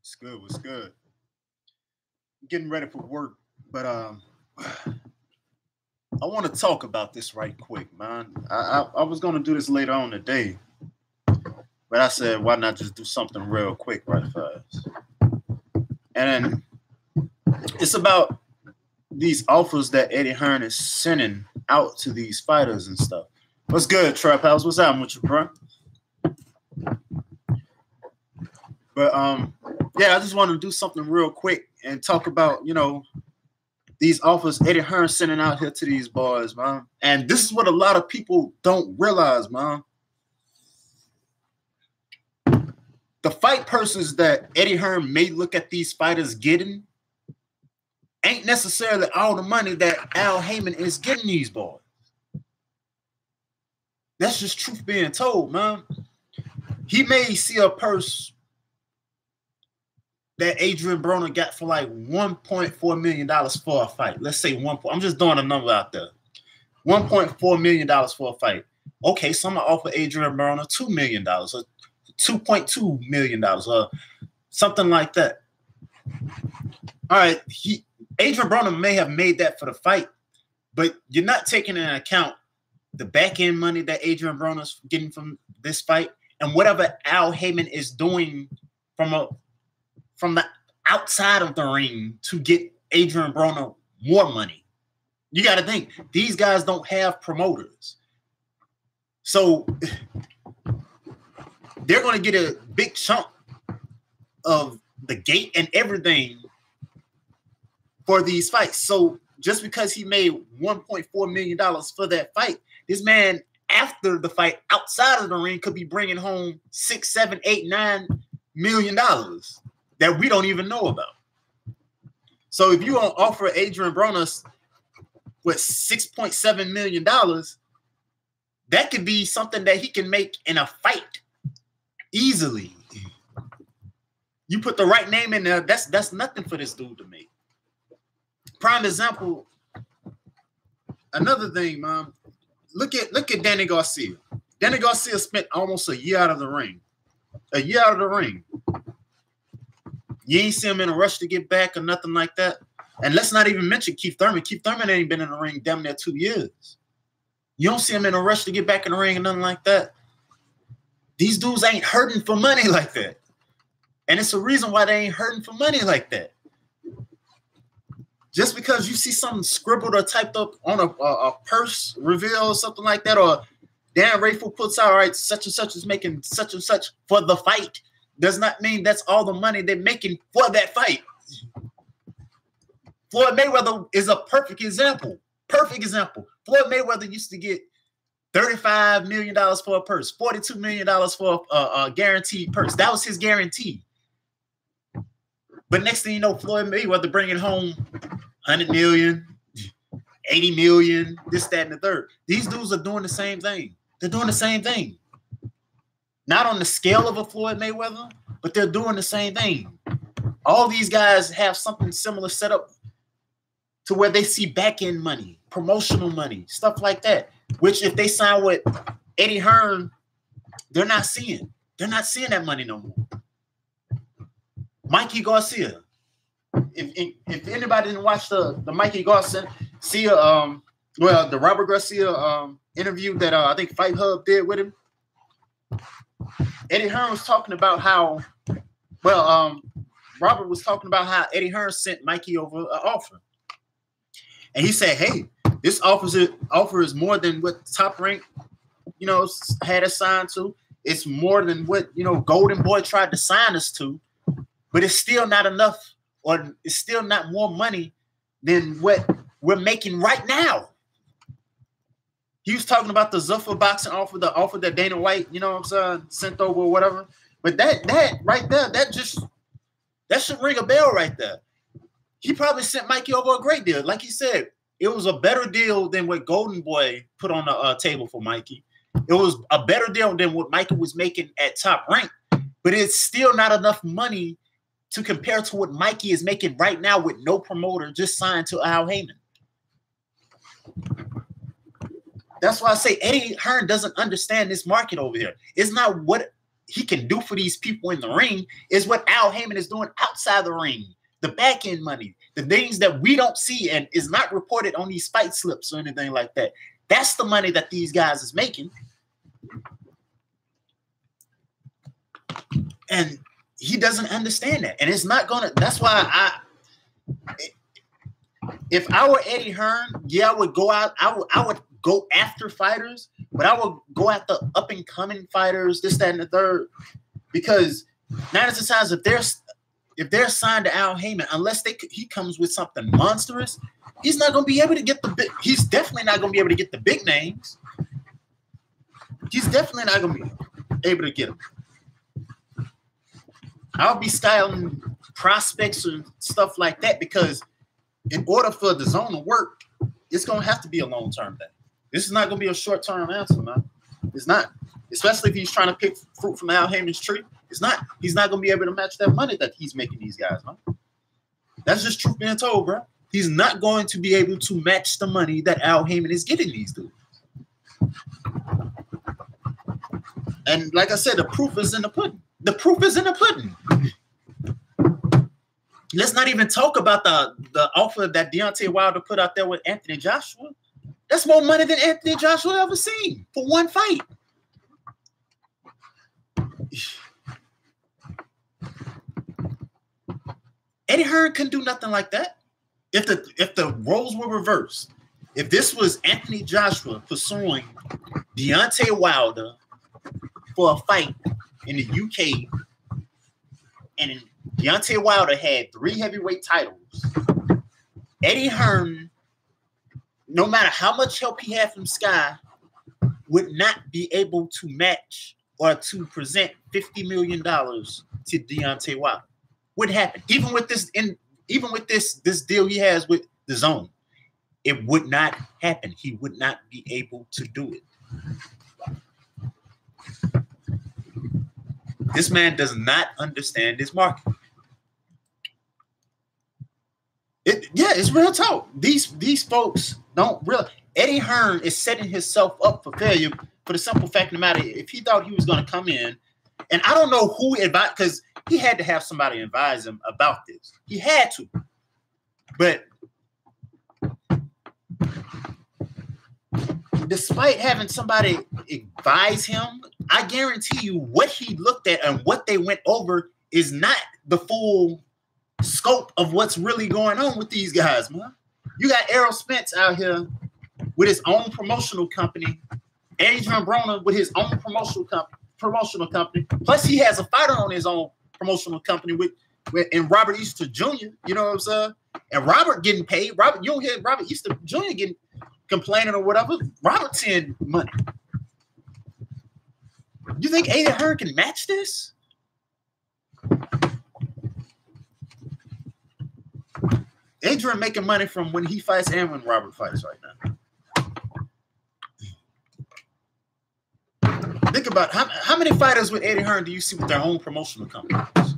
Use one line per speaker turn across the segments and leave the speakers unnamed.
What's good? What's good? Getting ready for work, but I want to talk about this right quick, man. I was gonna do this later on today, but I said why not just do something real quick, right fast. And it's about these offers that Eddie Hearn is sending out to these fighters and stuff. What's good, Trap House? What's up with you, bro? But yeah, I just want to do something real quick and talk about, these offers Eddie Hearn sending out here to these boys, man. And this is what a lot of people don't realize, man. The fight purses that Eddie Hearn may look at these fighters getting ain't necessarily all the money that Al Hayman is getting these boys. That's just truth being told, man. He may see a purse that Adrian Broner got for like $1.4 million for a fight. Let's say I'm just throwing a number out there. $1.4 million for a fight. Okay, so I'm going to offer Adrian Broner $2 million or $2.2 million or something like that. All right, Adrian Broner may have made that for the fight, but you're not taking into account the back-end money that Adrian Broner's getting from this fight and whatever Al Hayman is doing from the outside of the ring to get Adrian Broner more money. You got to think, these guys don't have promoters. So they're going to get a big chunk of the gate and everything for these fights. So just because he made $1.4 million for that fight, this man, after the fight, outside of the ring, could be bringing home $6, $7, $8, $9 million that we don't even know about. So if you don't offer Adrian Broner with $6.7 million, that could be something that he can make in a fight easily. You put the right name in there, that's nothing for this dude to make. Prime example, another thing, man. Look at Danny Garcia. Danny Garcia spent almost a year out of the ring. A year out of the ring. You ain't see him in a rush to get back or nothing like that. And let's not even mention Keith Thurman. Keith Thurman ain't been in the ring damn near 2 years. You don't see him in a rush to get back in the ring or nothing like that. These dudes ain't hurting for money like that. And it's a reason why they ain't hurting for money like that. Just because you see something scribbled or typed up on a purse reveal or something like that, or Dan Rayful puts out, all right, such and such is making such and such for the fight, does not mean that's all the money they're making for that fight. Floyd Mayweather is a perfect example. Perfect example. Floyd Mayweather used to get $35 million for a purse, $42 million for a guaranteed purse. That was his guarantee. But next thing you know, Floyd Mayweather bringing home $100 million, $80 million, this, that, and the third. These dudes are doing the same thing. They're doing the same thing. Not on the scale of a Floyd Mayweather, but they're doing the same thing. All these guys have something similar set up to where they see back-end money, promotional money, stuff like that, which if they sign with Eddie Hearn, they're not seeing. They're not seeing that money no more. Mikey Garcia. If anybody didn't watch the Mikey Garcia, the Robert Garcia interview that I think Fight Hub did with him, Eddie Hearn was talking about how, Robert was talking about how Eddie Hearn sent Mikey over an offer. And he said, hey, this offer is more than what Top Rank, had us signed to. It's more than what, Golden Boy tried to sign us to. But it's still not enough, or it's still not more money than what we're making right now. He was talking about the Zuffa boxing offer, the offer that Dana White, sent over or whatever. But that right there, that should ring a bell right there. He probably sent Mikey over a great deal. Like he said, it was a better deal than what Golden Boy put on the table for Mikey. It was a better deal than what Mikey was making at Top Rank. But it's still not enough money to compare to what Mikey is making right now with no promoter, just signed to Al Hayman. That's why I say Eddie Hearn doesn't understand this market over here. It's not what he can do for these people in the ring is what Al Hayman is doing outside the ring. The back end money, the things that we don't see and is not reported on these fight slips or anything like that. That's the money that these guys is making. And he doesn't understand that. And it's not going to, that's why if I were Eddie Hearn, yeah, I would go out, I would go after fighters, but I would go after up and coming fighters, this, that, and the third, because 9 times if they're signed to Al Hayman, unless he comes with something monstrous, he's not going to be able to get he's definitely not going to be able to get the big names. He's definitely not going to be able to get them. I'll be styling prospects and stuff like that because in order for the zone to work, it's going to have to be a long-term thing. This is not going to be a short-term answer, man. It's not. Especially if he's trying to pick fruit from Al Hayman's tree. It's not. He's not going to be able to match that money that he's making these guys, man. That's just truth being told, bro. He's not going to be able to match the money that Al Hayman is getting these dudes. And like I said, the proof is in the pudding. The proof is in the pudding. Let's not even talk about the offer that Deontay Wilder put out there with Anthony Joshua. That's more money than Anthony Joshua ever seen for one fight. Eddie Hearn couldn't do nothing like that. If the roles were reversed, if this was Anthony Joshua pursuing Deontay Wilder for a fight in the UK, and Deontay Wilder had 3 heavyweight titles, Eddie Hearn, no matter how much help he had from Sky, would not be able to match or to present $50 million to Deontay Wilder. What happened? Even with this deal he has with the Zone, it would not happen. He would not be able to do it. This man does not understand this market. It's real talk. These folks don't really. Eddie Hearn is setting himself up for failure for the simple fact of the matter. If he thought he was going to come in, and I don't know who advised, because he had to have somebody advise him about this. He had to. But despite having somebody advise him, I guarantee you what he looked at and what they went over is not the full scope of what's really going on with these guys, man. You got Errol Spence out here with his own promotional company, Adrian Broner with his own promotional company. Plus, he has a fighter on his own promotional company and Robert Easter Jr. You know what I'm saying? And Robert getting paid. You don't hear Robert Easter Jr. getting complaining or whatever. Robert's in money. You think Eddie Hearn can match this? Adrian making money from when he fights and when Robert fights right now. Think about how many fighters with Eddie Hearn do you see with their own promotional companies?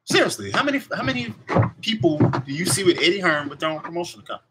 Seriously, how many people do you see with Eddie Hearn with their own promotional company?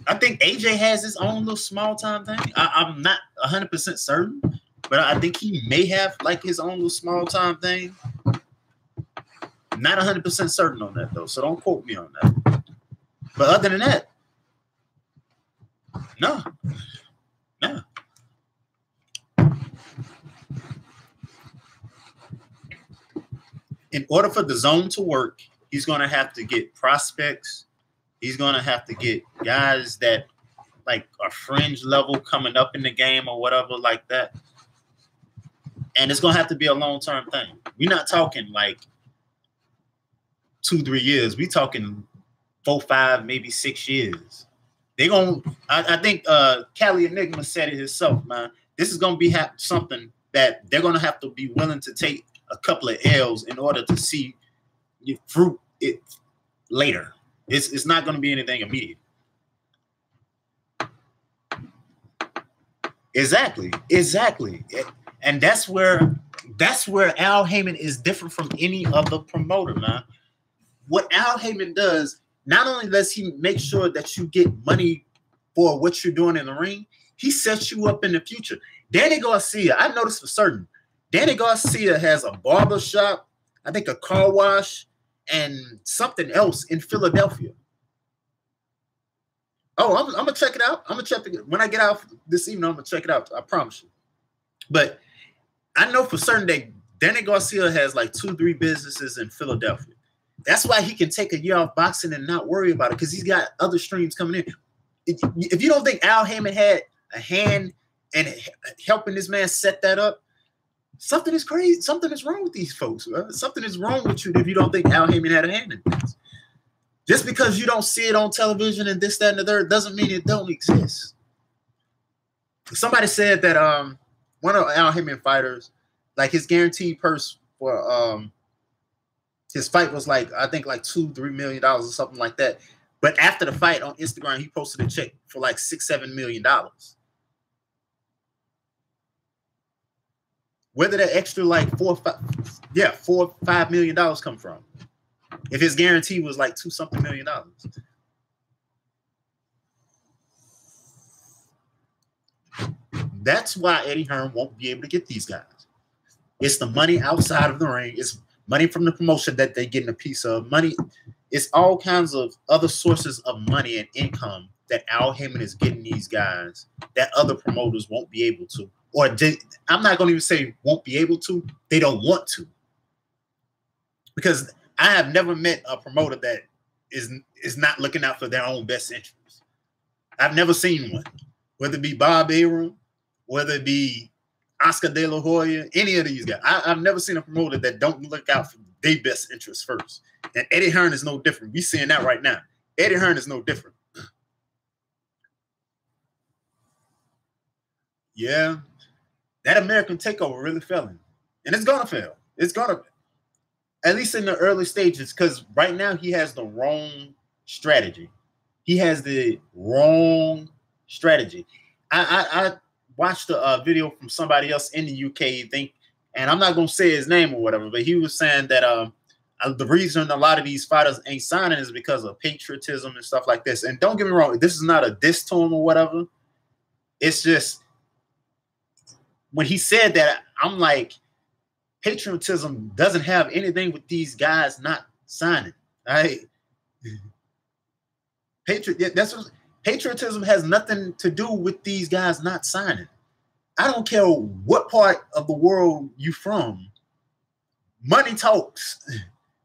I think AJ has his own little small time thing. I'm not 100% certain, but I think he may have like his own little small time thing. Not 100% certain on that though, so don't quote me on that. But other than that, no. In order for the zone to work, he's going to have to get prospects. He's going to have to get guys that like are fringe level coming up in the game or whatever like that. And it's going to have to be a long-term thing. We're not talking like 2-3 years. We're talking 4, 5, maybe 6 years. I think Cali Enigma said it himself, man. This is going to be something that they're going to have to be willing to take a couple of L's in order to see fruit it later. It's not going to be anything immediate. Exactly. And that's where Al Hayman is different from any other promoter, man. What Al Hayman does, not only does he make sure that you get money for what you're doing in the ring, He sets you up in the future. Danny Garcia, I noticed for certain, Danny Garcia has a barber shop, I think a car wash, and something else in Philadelphia. Oh, I'm gonna check it out. I'm gonna check it when I get out this evening. I'm gonna check it out. I promise you. But I know for certain that Danny Garcia has like 2-3 businesses in Philadelphia. That's why he can take a year off boxing and not worry about it, because he's got other streams coming in. If you don't think Al Hayman had a hand in helping this man set that up, something is crazy. Something is wrong with these folks. Right? Something is wrong with you if you don't think Al Hayman had a hand in this. Just because you don't see it on television and this, that, and the third doesn't mean it don't exist. Somebody said that one of Al Hayman fighters, like his guaranteed purse for his fight was like, I think like $2-3 million or something like that. But after the fight on Instagram, he posted a check for like $6-7 million. Where did that extra like $4 or $5 million come from? If his guarantee was like $2-something million. That's why Eddie Hearn won't be able to get these guys. It's the money outside of the ring. It's money from the promotion that they're getting a piece of. Money. It's all kinds of other sources of money and income that Al Hayman is getting these guys that other promoters won't be able to. Or I'm not going to even say won't be able to. They don't want to. Because I have never met a promoter that is not looking out for their own best interests. I've never seen one. Whether it be Bob Arum, whether it be Oscar De La Hoya, any of these guys. I've never seen a promoter that don't look out for their best interests first. And Eddie Hearn is no different. We're seeing that right now. Eddie Hearn is no different. Yeah. That American takeover really failing. And it's going to fail. It's going to, at least in the early stages, because right now he has the wrong strategy. He has the wrong strategy. I watched a video from somebody else in the UK, and I'm not going to say his name or whatever, but he was saying that the reason a lot of these fighters ain't signing is because of patriotism and stuff like this. And don't get me wrong, this is not a diss to him or whatever. It's just, when he said that, I'm like, patriotism doesn't have anything with these guys not signing. Right? Patriotism has nothing to do with these guys not signing. I don't care what part of the world you from. Money talks.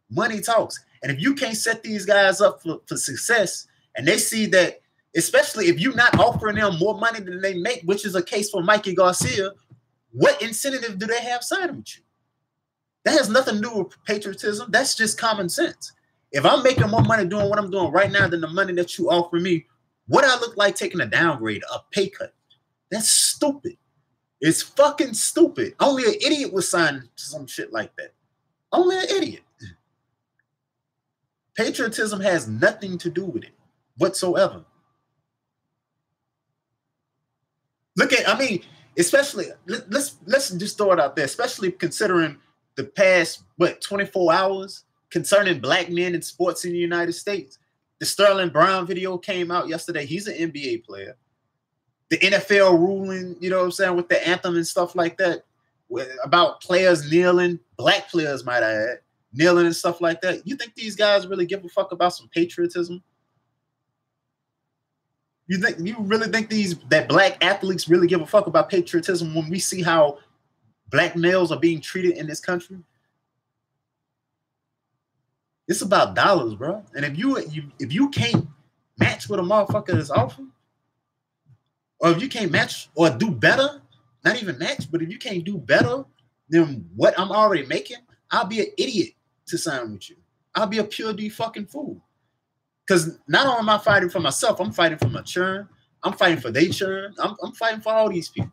Money talks. And if you can't set these guys up for success, and they see that, especially if you're not offering them more money than they make, which is a case for Mikey Garcia, what incentive do they have signing with you? That has nothing to do with patriotism. That's just common sense. If I'm making more money doing what I'm doing right now than the money that you offer me, what I look like taking a downgrade, a pay cut? That's stupid. It's fucking stupid. Only an idiot would sign some shit like that. Only an idiot. Patriotism has nothing to do with it whatsoever. Look at, I mean, especially, let's just throw it out there, especially considering the past, 24 hours concerning black men in sports in the United States. The Sterling Brown video came out yesterday. He's an NBA player. The NFL ruling, you know what I'm saying, with the anthem and stuff like that, about players kneeling, black players might I add, kneeling and stuff like that. You think these guys really give a fuck about some patriotism? You really think that black athletes really give a fuck about patriotism when we see how black males are being treated in this country? It's about dollars, bro. And if you can't match what a motherfucker is offering, or if you can't match or do better, not even match, but if you can't do better than what I'm already making, I'll be an idiot to sign with you. I'll be a pure D fucking fool. Because not only am I fighting for myself, I'm fighting for my churn. I'm fighting for their churn. I'm fighting for all these people.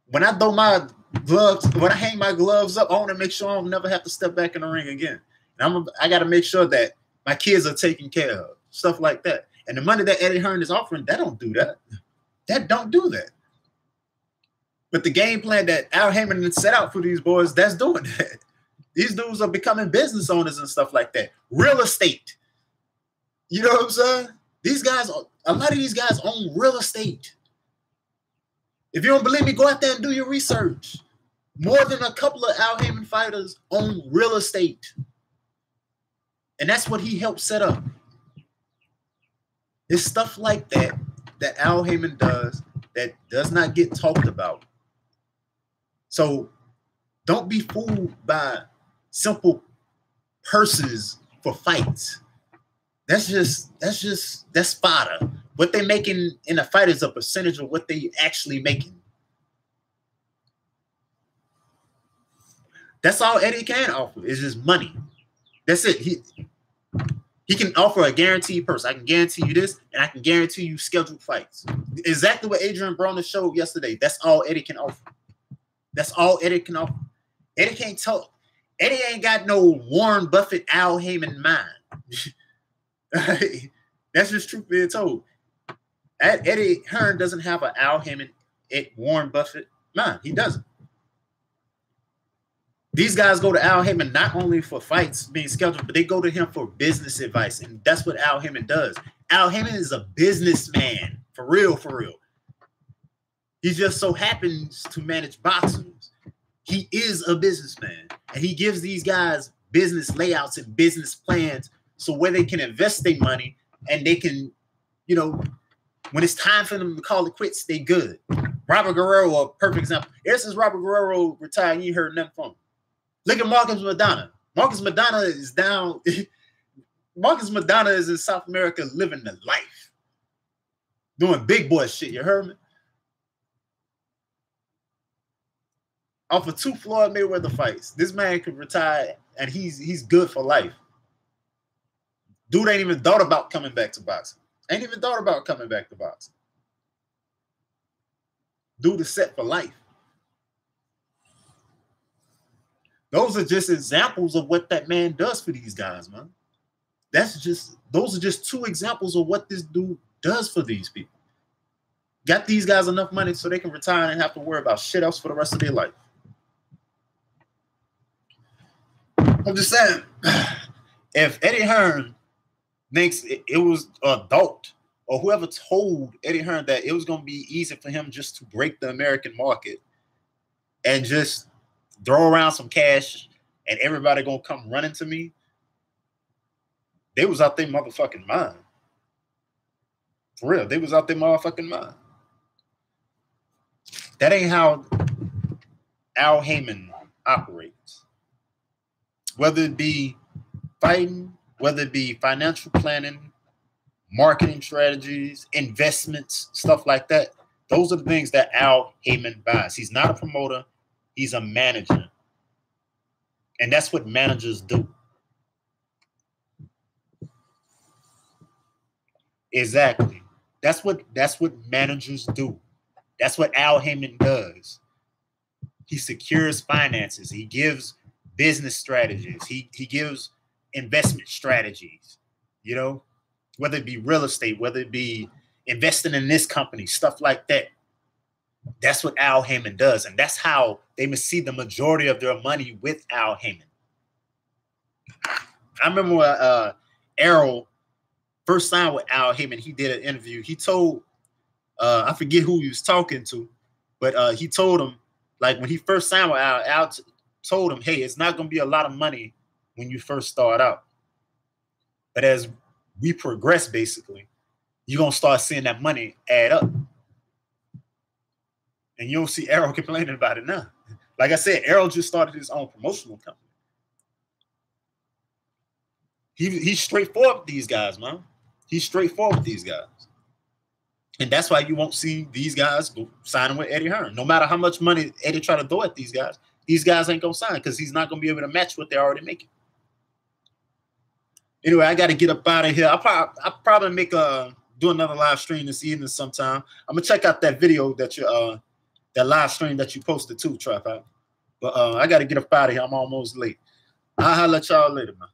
When I throw my gloves, when I hang my gloves up, I want to make sure I'll never have to step back in the ring again. And I got to make sure that my kids are taken care of, stuff like that. And the money that Eddie Hearn is offering, that don't do that. That don't do that. But the game plan that Al Hayman set out for these boys, that's doing that. These dudes are becoming business owners and stuff like that. Real estate. You know what I'm saying? These guys A lot of these guys own real estate. If you don't believe me, go out there and do your research. More than a couple of Al Hayman fighters own real estate. And that's what he helped set up. It's stuff like that that Al Hayman does that does not get talked about. So don't be fooled by simple purses for fights. That's fodder. What they making in a fight is a percentage of what they actually making. That's all Eddie can offer is just money. That's it. He can offer a guaranteed purse. I can guarantee you this, and I can guarantee you scheduled fights. Exactly what Adrian Broner showed yesterday. That's all Eddie can offer. That's all Eddie can offer. Eddie can't talk. Eddie ain't got no Warren Buffett, Al Hayman mind. That's just truth being told. Eddie Hearn doesn't have an Al Hayman, Warren Buffett mind. He doesn't. These guys go to Al Hayman not only for fights being scheduled, but they go to him for business advice. And that's what Al Hayman does. Al Hayman is a businessman. For real, for real. He just so happens to manage boxers. He is a businessman. And he gives these guys business layouts and business plans so where they can invest their money and they can, you know, when it's time for them to call it quits, they good. Robert Guerrero, a perfect example. Ever since Robert Guerrero retired, you ain't heard nothing from him. Look at Marcus Madonna. Marcus Madonna is down. Marcus Madonna is in South America living the life. Doing big boy shit, you heard me? Off of 2 Floyd Mayweather fights, this man could retire and he's good for life. Dude ain't even thought about coming back to boxing. Ain't even thought about coming back to boxing. Dude is set for life. Those are just examples of what that man does for these guys, man. Those are just 2 examples of what this dude does for these people. Got these guys enough money so they can retire and have to worry about shit else for the rest of their life. I'm just saying, if Eddie Hearn thinks it was an adult or whoever told Eddie Hearn that it was going to be easy for him just to break the American market and just throw around some cash and everybody going to come running to me, they was out their motherfucking mind. For real, they was out their motherfucking mind. That ain't how Al Hayman operates. Whether it be fighting, whether it be financial planning, marketing strategies, investments, stuff like that, those are the things that Al Hayman buys. He's not a promoter. He's a manager. And that's what managers do. Exactly. That's what managers do. That's what Al Hayman does. He secures finances. He gives business strategies. He gives investment strategies, you know, whether it be real estate, whether it be investing in this company, stuff like that. That's what Al Hayman does. And that's how they must see the majority of their money with Al Hayman. I remember when Errol first signed with Al Hayman, he did an interview. He told, I forget who he was talking to, but he told him, like when he first signed with Al told him, hey, it's not going to be a lot of money when you first start out. But as we progress, basically, you're going to start seeing that money add up. And you don't see Errol complaining about it now. Like I said, Errol just started his own promotional company. He's straightforward with these guys, man. He's straightforward with these guys. And that's why you won't see these guys go signing with Eddie Hearn. No matter how much money Eddie try to throw at these guys ain't going to sign because he's not going to be able to match what they're already making. Anyway, I got to get up out of here. I'll probably do another live stream this evening sometime. I'm going to check out that video that you that live stream that you posted too, Trap Out. But I got to get up out of here. I'm almost late. I'll holler at y'all later, man.